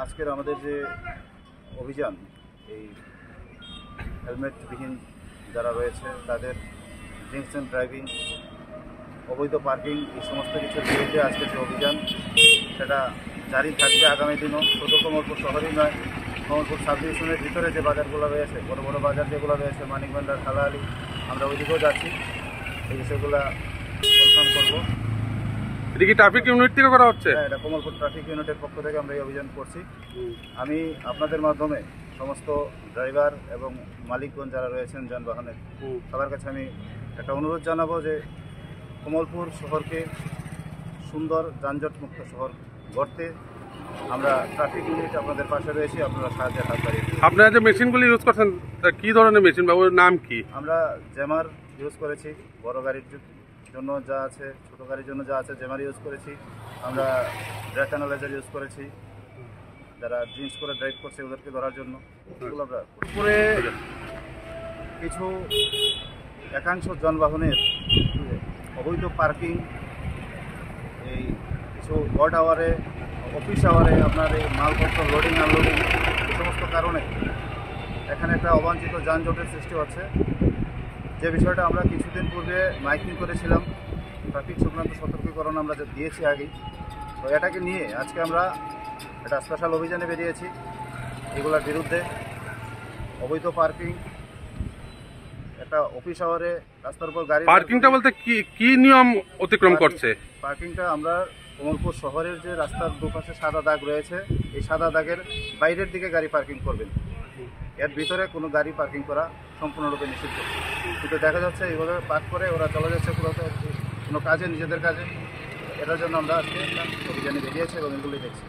আজকের আমাদের যে অভিযান, এই হেলমেটবিহীন যারা রয়েছে তাদের ড্রিঙ্কস অ্যান্ড ড্রাইভিং, অবৈধ পার্কিং, এই সমস্ত কিছুর বিরুদ্ধে আজকের যে অভিযান সেটা জারি থাকবে আগামী দিনও। শুধু কমলপুর শহরেই নয়, কমলপুর সাব ডিভিশনের ভিতরে যে বাজারগুলো রয়েছে, বড় বড় বাজার যেগুলো রয়েছে, মানিকবান্ডার, খালাআলি, আমরা ওইদিকেও যাচ্ছি, এই বিষয়গুলো কনফার্ম করবো। এটা কি ট্রাফিক ইউনিট থেকে করা হচ্ছে? হ্যাঁ, এটা কমলপুর ট্রাফিক ইউনিটের পক্ষ থেকে আমরা এই অভিযান করছি। আমি আপনাদের মাধ্যমে সমস্ত ড্রাইভার এবং মালিকগণ যারা রয়েছেন যানবাহনের, সবার কাছে আমি একটা অনুরোধ জানাবো যে কমলপুর শহরকে সুন্দর যানজটমুক্ত শহর গড়তে আমরা ট্রাফিক ইউনিট আপনাদের পাশে রয়েছি, আপনারা সাহায্যের হাত বাড়িয়ে দিন। আপনারা যে মেশিনগুলি ইউজ করছেন কি ধরনের মেশিন বা ওর নাম কি? আমরা জ্যামার ইউজ করেছি, বড় গাড়ির জন্য যা আছে, ছোট গাড়ির জন্য যা আছে জ্যামার ইউজ করেছি। আমরা ব্রেক অ্যানালাইজার ইউজ করেছি, যারা ড্রিঙ্কস করে ড্রাইভ করছে ওদেরকে ধরার জন্য। এগুলো আমরা উপরে কিছু একাংশ যানবাহনের অবৈধ পার্কিং, এই কিছু অড আওয়ারে, অফিস আওয়ারে আপনার এই মালপত্র লোডিং আনলোডিং, এই সমস্ত কারণে এখানে একটা অবাঞ্ছিত যানজটের সৃষ্টি হচ্ছে। যে বিষয়টা আমরা কিছুদিন পূর্বে মাইকিং করেছিলাম, ট্রাফিক সংক্রান্ত সতর্কীকরণ আমরা যে দিয়েছি আগেই, তো এটাকে নিয়ে আজকে আমরা একটা স্পেশাল অভিযানে বেরিয়েছি এগুলোর বিরুদ্ধে। অবৈধ পার্কিং, একটা অফিস আওয়ারে রাস্তার উপর গাড়ি পার্কিংটা বলতে কি নিয়ম অতিক্রম করছে? পার্কিংটা আমরা কমলপুর শহরের যে রাস্তার দুপাশে সাদা দাগ রয়েছে, এই সাদা দাগের বাইরের দিকে গাড়ি পার্কিং করবেন, এর ভিতরে কোনো গাড়ি পার্কিং করা সম্পূর্ণরূপে নিষিদ্ধ। কিন্তু দেখা যাচ্ছে এইভাবে পার্ক করে ওরা চলে যাচ্ছে কোনো কাজে, নিজেদের কাজে। এটার জন্য আমরা আজকে অভিযানে বেরিয়েছি এবং এগুলি দেখছি।